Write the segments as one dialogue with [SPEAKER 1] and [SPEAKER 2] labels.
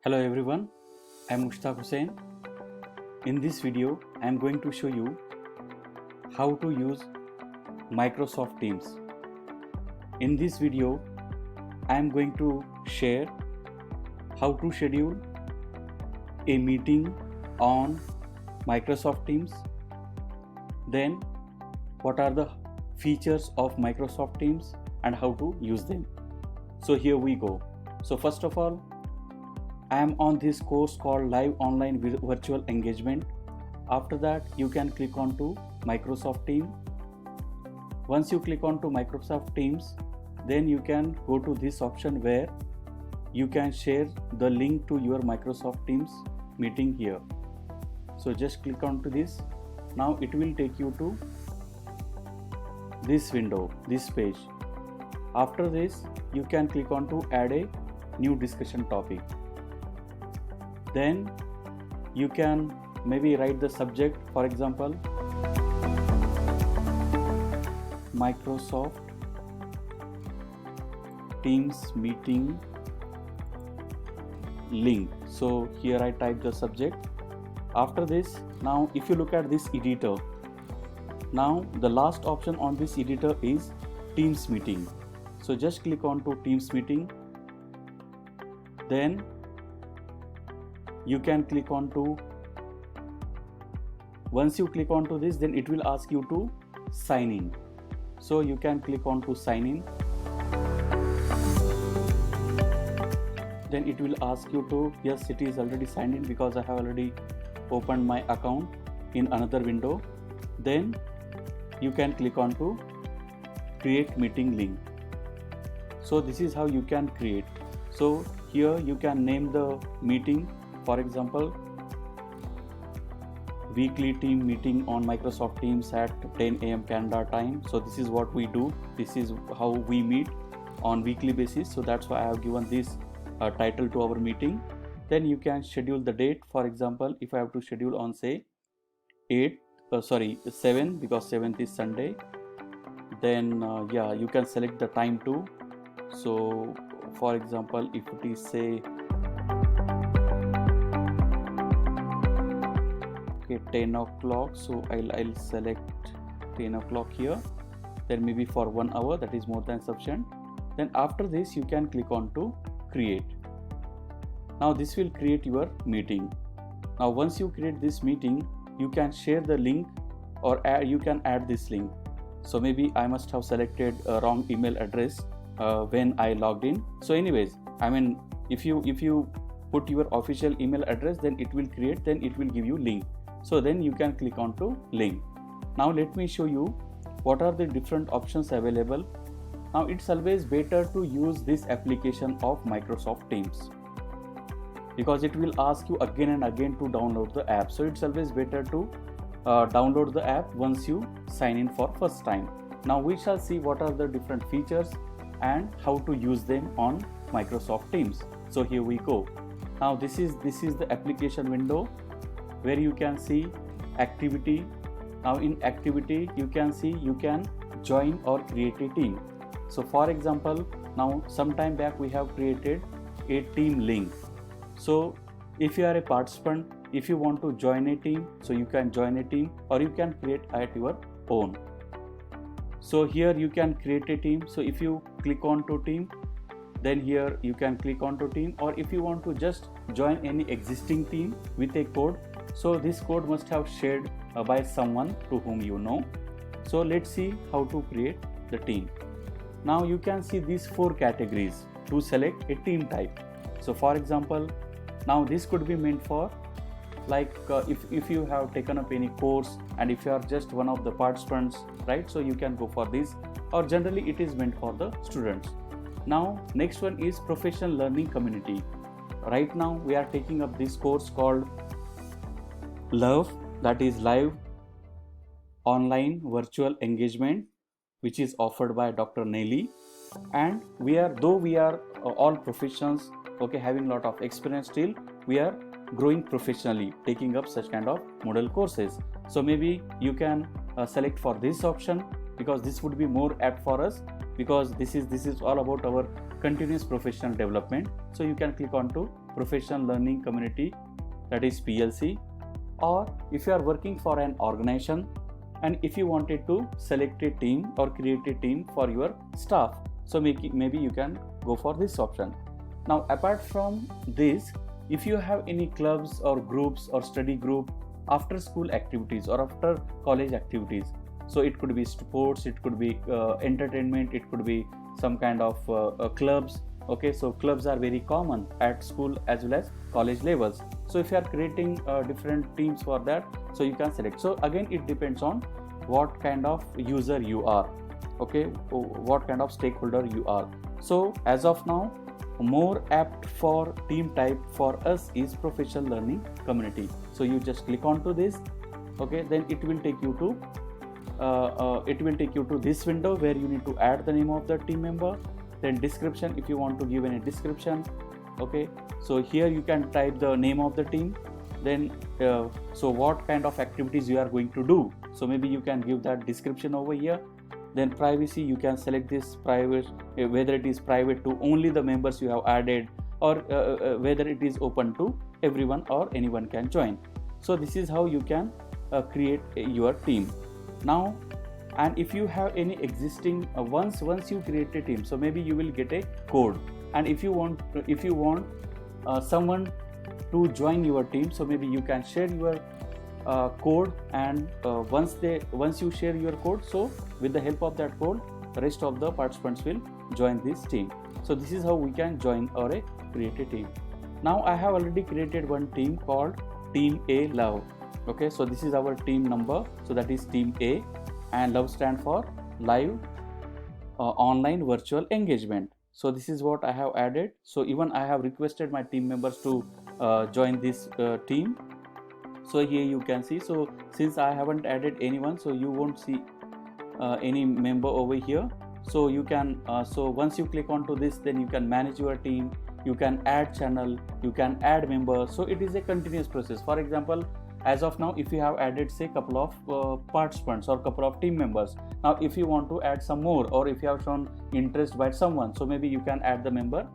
[SPEAKER 1] Hello everyone, I am Mushtaq Hussain. In this video, I am going to show you how to use Microsoft Teams. In this video, I am going to share how to schedule a meeting on Microsoft Teams. Then, what are the features of Microsoft Teams and how to use them. So here we go. So first of all, I am on this course called Live Online Virtual Engagement. After that, you can click on to Microsoft Teams. Once you click on to Microsoft Teams, then you can go to this option where you can share the link to your Microsoft Teams meeting here. So just click on to this. Now it will take you to this window, this page. After this, you can click on to add a new discussion topic. Then you can maybe write the subject, for example, Microsoft Teams meeting link. So here I type the subject. After this, now if you look at this editor, now the last option on this editor is Teams meeting. So just click on to Teams meeting. Then you can click on to, once you click on to this, then it will ask you to sign in. So you can click on to sign in. Then it will ask you to, yes, it is already signed in because I have already opened my account in another window. Then you can click on to create meeting link. So this is how you can create. So here you can name the meeting. For example, weekly team meeting on Microsoft Teams at 10 a.m. Canada time. So this is what we do. This is how we meet on weekly basis. So that's why I have given this title to our meeting. Then you can schedule the date. For example, if I have to schedule on say 7, because 7th is Sunday. Then you can select the time too. So for example, if it is say 10 o'clock, so I'll select 10 o'clock here. Then maybe for 1 hour, that is more than sufficient. Then after this, you can click on to create. Now this will create your meeting. Now once you create this meeting, you can share the link or you can add this link. So maybe I must have selected a wrong email address when I logged in. So anyways, I mean, if you put your official email address, then it will create, then it will give you link. So then you can click on to link. Now let me show you what are the different options available. Now it's always better to use this application of Microsoft Teams because it will ask you again and again to download the app. So it's always better to download the app once you sign in for first time. Now we shall see what are the different features and how to use them on Microsoft Teams. So here we go. Now this is the application window where you can see activity. Now in activity, you can see you can join or create a team. So for example, now sometime back we have created a team link. So if you are a participant, if you want to join a team, so you can join a team or you can create at your own. So here you can create a team. So if you click on to team, then here you can click on to team, or if you want to just join any existing team with a code, so this code must have shared by someone to whom you know. So let's see how to create the team. Now you can see these 4 categories to select a team type. So for example, now this could be meant for like if you have taken up any course and if you are just one of the participants, right? So you can go for this, or generally it is meant for the students. Now next one is professional learning community. Right now we are taking up this course called LOVE, that is Live Online Virtual Engagement, which is offered by Dr. Nelly. And we are all professionals, okay, having a lot of experience, still we are growing professionally, taking up such kind of model courses. So maybe you can select for this option because this would be more apt for us, because this is all about our continuous professional development. So you can click on to professional learning community, that is PLC. Or if you are working for an organization and if you wanted to select a team or create a team for your staff, so maybe you can go for this option. Now apart from this, if you have any clubs or groups or study group, after school activities or after college activities, so it could be sports, it could be entertainment, it could be some kind of clubs. Okay, so clubs are very common at school as well as college levels. So if you are creating different teams for that, so you can select. So again, it depends on what kind of user you are, okay, what kind of stakeholder you are. So as of now, more apt for team type for us is professional learning community. So you just click on to this, okay, then it will take you to this window where you need to add the name of the team member, then description if you want to give any description. Okay, so here you can type the name of the team, then so what kind of activities you are going to do, so maybe you can give that description over here. Then privacy, you can select this private, whether it is private to only the members you have added, or whether it is open to everyone or anyone can join. So this is how you can create your team now. And if you have any existing once you create a team, so maybe you will get a code, and if you want someone to join your team, so maybe you can share your code, and once you share your code, so with the help of that code, the rest of the participants will join this team. So this is how we can join or create a team. Now I have already created one team called Team A Love. Okay, so this is our team number, so that is Team A, and Love stand for live online virtual engagement. So this is what I have added. So even I have requested my team members to join this team. So here you can see, so since I haven't added anyone, so you won't see any member over here. So you can so once you click onto this, then you can manage your team, you can add channel, you can add members. So it is a continuous process. For example, as of now, if you have added say couple of participants or couple of team members, now if you want to add some more, or if you have shown interest by someone, so maybe you can add the member.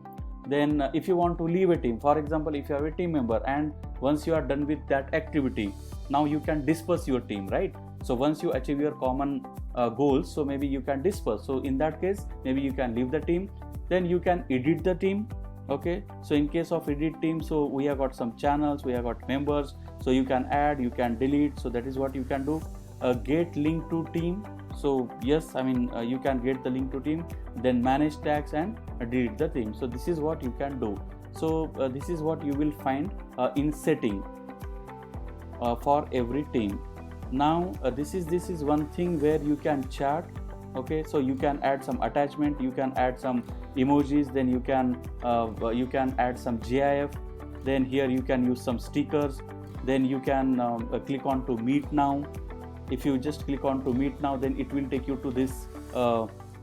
[SPEAKER 1] Then if you want to leave a team, for example, if you have a team member and once you are done with that activity, now you can disperse your team, right? So once you achieve your common goals, so maybe you can disperse. So in that case, maybe you can leave the team, then you can edit the team. Okay, so in case of edit team, so we have got some channels, we have got members, so you can add, you can delete. So that is what you can do. Get link to team, so yes, I mean you can get the link to team, then manage tags and delete the team. So this is what you can do. So this is what you will find in setting for every team. Now this is one thing where you can chat. Okay, so you can add some attachment, you can add some emojis, then you can add some GIF, then here you can use some stickers, then you can click on to meet now. If you just click on to meet now, then it will take you to this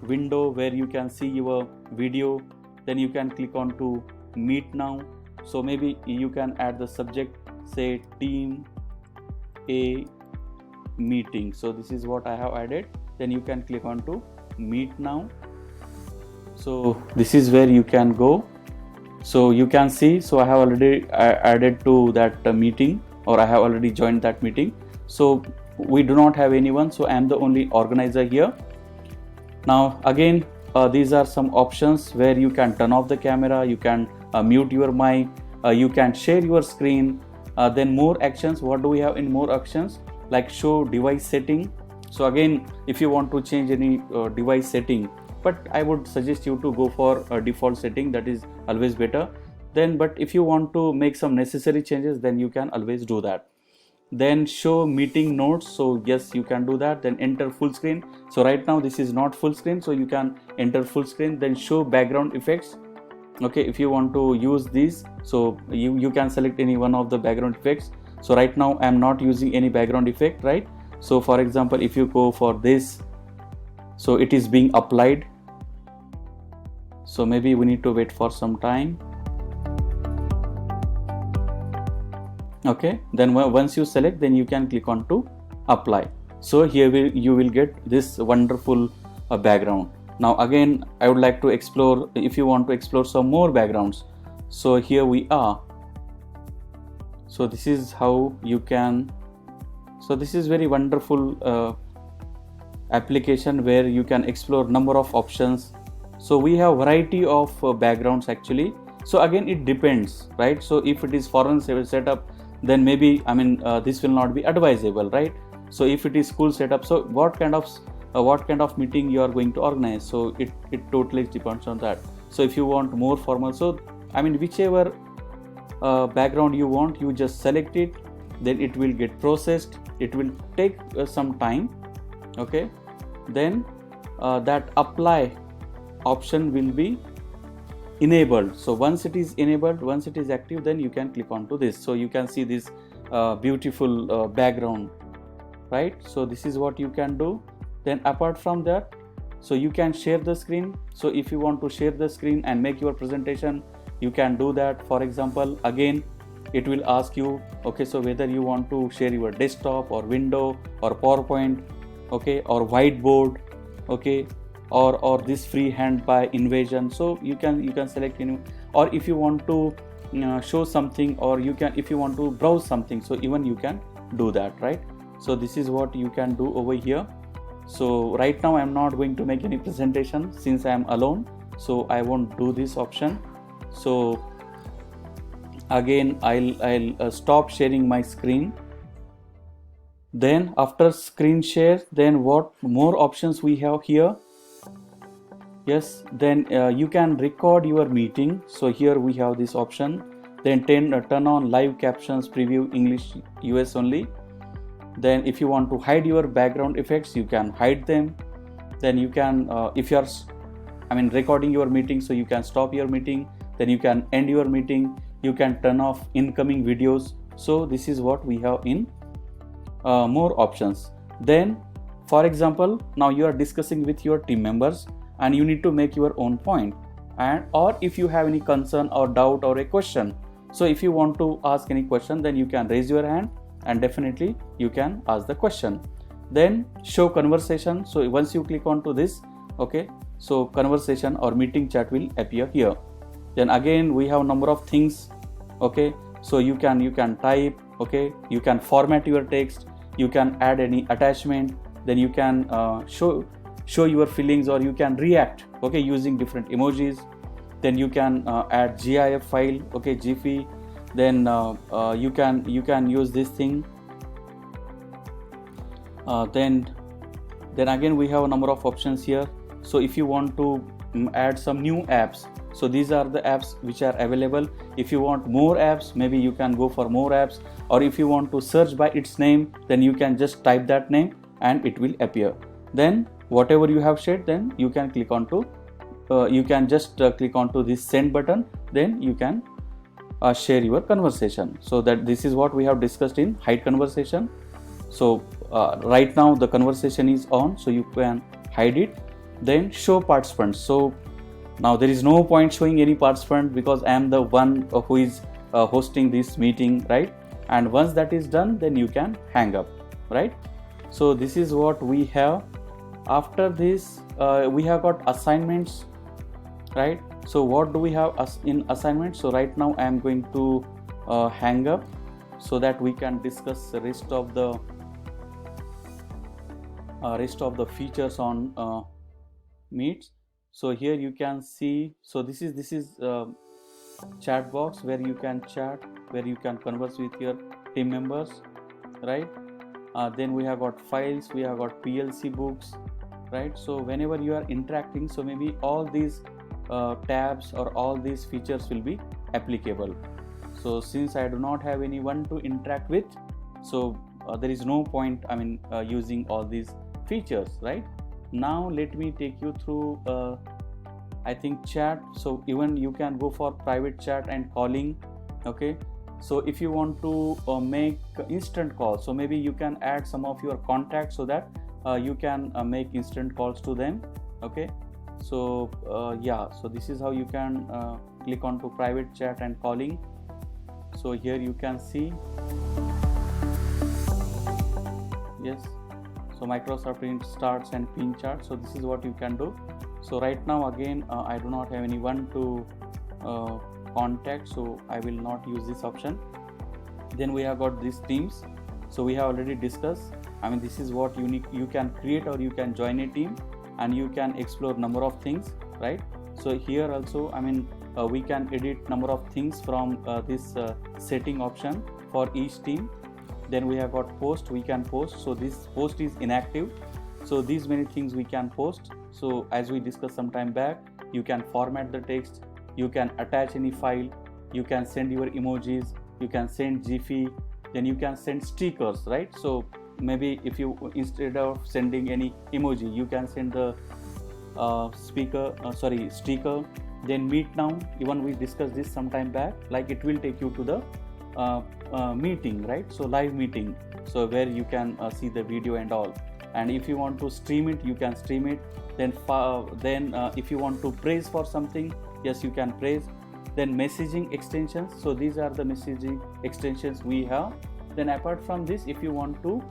[SPEAKER 1] window where you can see your video. Then you can click on to meet now. So maybe you can add the subject, say Team A meeting. So this is what I have added. Then you can click on to meet now. So this is where you can go. So you can see, so I have already added to that meeting, or I have already joined that meeting. So we do not have anyone, so I am the only organizer here. Now again, these are some options where you can turn off the camera, you can mute your mic, you can share your screen. Then more actions. What do we have in more actions? Like show device setting. So again, if you want to change any device setting, but I would suggest you to go for a default setting, that is always better. Then but if you want to make some necessary changes, then you can always do that. Then show meeting notes, so yes, you can do that. Then enter full screen. So right now this is not full screen, so you can enter full screen. Then show background effects. Okay, if you want to use these, so you can select any one of the background effects. So right now I am not using any background effect, right? So for example, if you go for this, so it is being applied, so maybe we need to wait for some time. Okay, then once you select, then you can click on to apply. So here you will get this wonderful background. Now again I would like to explore, if you want to explore some more backgrounds, so here we are. So this is how you can, so this is very wonderful application where you can explore number of options. So we have variety of backgrounds actually. So again it depends, right? So if it is foreign setup, then maybe this will not be advisable, right? So if it is school setup, so what kind of meeting you are going to organize, so it totally depends on that. So if you want more formal, so whichever background you want, you just select it, then it will get processed. It will take some time, okay? Then that apply option will be enabled. So once it is enabled, once it is active, then you can click on to this. So you can see this beautiful background, right? So this is what you can do. Then apart from that, so you can share the screen. So if you want to share the screen and make your presentation, you can do that. For example, again it will ask you, okay, so whether you want to share your desktop or window or PowerPoint, okay, or whiteboard, okay, or this freehand by Invasion. So you can select any, or if you want to show something, or you can, if you want to browse something, so even you can do that, right? So this is what you can do over here. So right now I'm not going to make any presentation since I am alone, so I won't do this option. So again I'll stop sharing my screen. Then after screen share, then what more options we have here? Yes, then you can record your meeting. So here we have this option. Then turn on live captions, preview English US only. Then if you want to hide your background effects, you can hide them. Then you can if you are recording your meeting, so you can stop your meeting, then you can end your meeting, you can turn off incoming videos. So this is what we have in more options. Then for example, now you are discussing with your team members and you need to make your own point, and or if you have any concern or doubt or a question, so if you want to ask any question, then you can raise your hand and definitely you can ask the question. Then show conversation. So once you click on to this, okay, so conversation or meeting chat will appear here. Then again we have number of things, okay, so you can type, okay, you can format your text, you can add any attachment, then you can show your feelings, or you can react, okay, using different emojis. Then you can add GIF file, okay, GIF. Then you can use this thing. Then again we have a number of options here. So if you want to add some new apps, so these are the apps which are available. If you want more apps, maybe you can go for more apps, or if you want to search by its name, then you can just type that name and it will appear. Then whatever you have shared, then you can click on to you can just click on to this send button, then you can share your conversation. So that this is what we have discussed in hide conversation. So right now the conversation is on, so you can hide it. Then show participants. So now there is no point showing any participant because I am the one who is hosting this meeting, right? And once that is done, then you can hang up, right? So this is what we have. After this we have got assignments, right? So what do we have in assignments? So right now I am going to hang up so that we can discuss the rest of the features on Meet. So here you can see, so this is chat box where you can chat, where you can converse with your team members, right? Then we have got files, we have got PLC books, right? So whenever you are interacting, so maybe all these tabs or all these features will be applicable. So since I do not have anyone to interact with, so there is no point using all these features, right? Now let me take you through I think chat. So even you can go for private chat and calling, okay? So if you want to make instant calls, so maybe you can add some of your contacts so that you can make instant calls to them, okay? So yeah, so this is how you can click on to private chat and calling. So here you can see, yes, so Microsoft Teams starts and pin chart. So this is what you can do. So right now again I do not have anyone to contact, so I will not use this option. Then we have got these teams. So we have already discussed, I mean, this is what you can create or you can join a team and you can explore number of things, right? So here also, I mean, we can edit number of things from this setting option for each team. Then we have got post, we can post. So this post is inactive, so these many things we can post. So as we discussed some time back, you can format the text, you can attach any file, you can send your emojis, you can send Giphy, then you can send stickers, right? So maybe if you, instead of sending any emoji, you can send the sticker. Then Meet Now, even we discussed this some time back, like it will take you to the meeting, right? So live meeting, so where you can see the video and all. And if you want to stream it, you can stream it. Then if you want to praise for something, yes, you can praise. Then messaging extensions, so these are the messaging extensions we have. Then apart from this, if you want to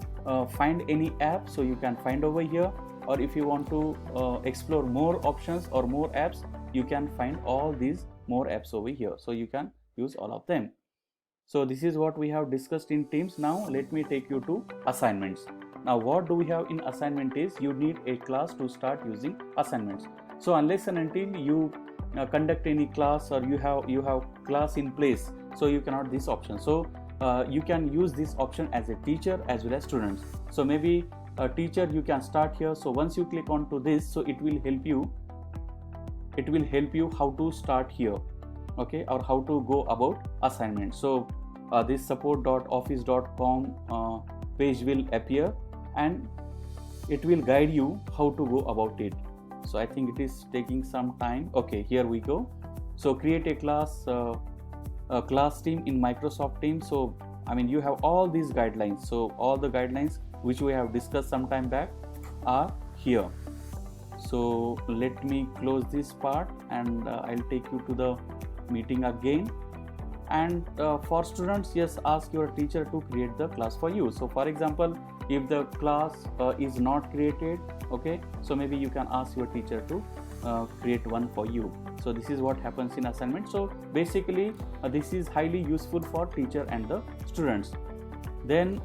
[SPEAKER 1] find any app, so you can find over here, or if you want to explore more options or more apps, you can find all these more apps over here, so you can use all of them. So this is what we have discussed in Teams. Now let me take you to assignments. Now what do we have in assignment is, you need a class to start using assignments. So unless and until you conduct any class or you have class in place, so you cannot this option. So you can use this option as a teacher as well as students. So maybe a teacher, you can start here. So once you click on to this, so it will help you how to start here, okay, or how to go about assignment. So this support.office.com page will appear and it will guide you how to go about it. So I think it is taking some time. Okay, here we go. So create a class team in Microsoft Teams. So I mean, you have all these guidelines. So all the guidelines which we have discussed some time back are here. So let me close this part and I'll take you to the meeting again. And for students, yes, ask your teacher to create the class for you. So for example, if the class is not created, okay, so maybe you can ask your teacher to create one for you. So this is what happens in assignment. So basically this is highly useful for teacher and the students. Then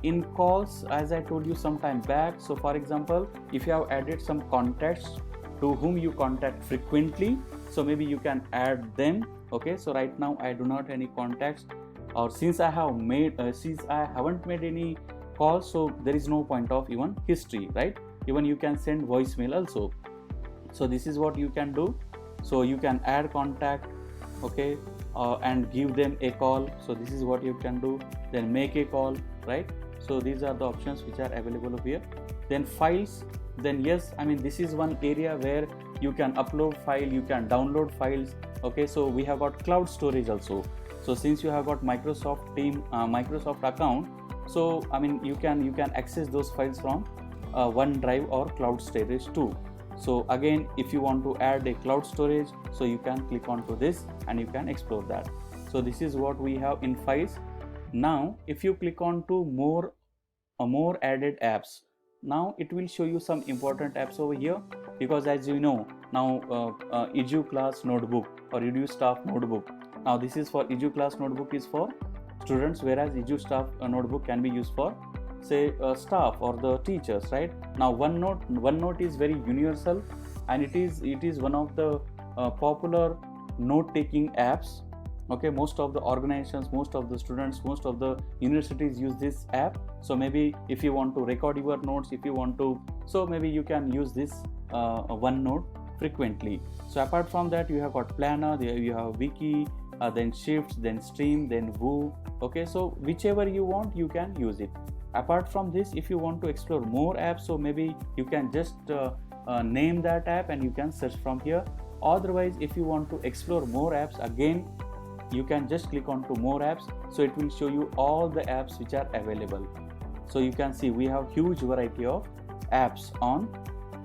[SPEAKER 1] in calls, as I told you some time back, so for example, if you have added some contacts to whom you contact frequently, so maybe you can add them. Okay, so right now I do not have any contacts, or since I haven't made any calls, so there is no point of even history, right? Even you can send voicemail also. So this is what you can do. So you can add contact, okay, and give them a call. So this is what you can do. Then make a call, right? So these are the options which are available over here. Then files, then yes, I mean, this is one area where you can upload file, you can download files. Okay, so we have got cloud storage also. So since you have got Microsoft Team Microsoft account, so I mean, you can access those files from OneDrive or cloud storage too. So again, if you want to add a cloud storage, so you can click on to this and you can explore that. So this is what we have in files. Now if you click on to more added apps, now it will show you some important apps over here, because as you know now EduClass Notebook or EduStaff Notebook, now this is for EduClass Notebook is for students, whereas EduStaff Notebook can be used for say staff or the teachers, right? Now OneNote is very universal, and it is one of the popular note taking apps. Okay, most of the organizations, most of the students, most of the universities use this app. So maybe if you want to record your notes, if you want to, so maybe you can use this OneNote frequently. So apart from that, you have got Planner, you have Wiki, then Shifts, then Stream, then Woo. Okay, so whichever you want, you can use it. Apart from this, if you want to explore more apps, so maybe you can just name that app and you can search from here. Otherwise, if you want to explore more apps, again you can just click on to more apps, so it will show you all the apps which are available. So you can see we have huge variety of apps on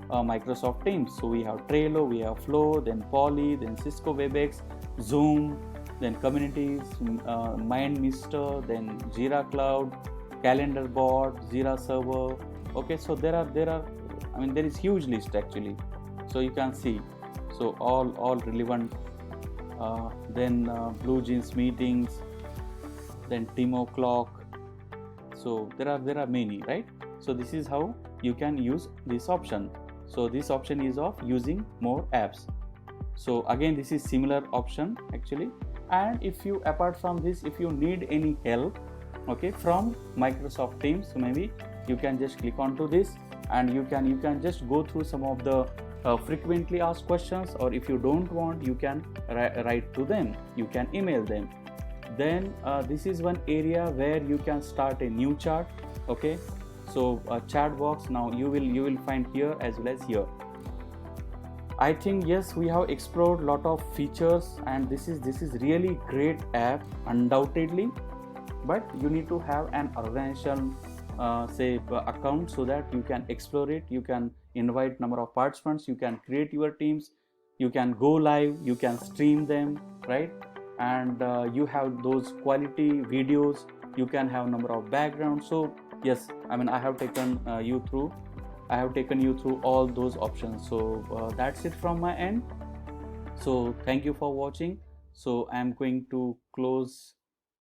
[SPEAKER 1] Microsoft Teams. So we have Trello, we have Flow, then Poly, then Cisco WebEx, Zoom, then Communities, MindMeister, then Jira Cloud, Calendar Board, Jira Server. Okay, so there are I mean, there is huge list actually. So you can see, so all relevant, then Blue Jeans meetings, then Team O'Clock. So there are many, right? So this is how you can use this option. So this option is of using more apps. So again, this is similar option actually. And if you, apart from this, if you need any help, okay, from Microsoft Teams, so maybe you can just click onto this, and you can just go through some of the frequently asked questions, or if you don't want, you can write to them, you can email them. Then this is one area where you can start a new chat. Okay, so chat box, now you will find here as well as here. I think yes, we have explored lot of features, and this is really great app undoubtedly, but you need to have an organization account so that you can explore it, you can invite number of participants, you can create your teams, you can go live, you can stream them, right? And you have those quality videos, you can have number of backgrounds. So yes, I mean, I have taken you through all those options. So that's it from my end. So thank you for watching. So I'm going to close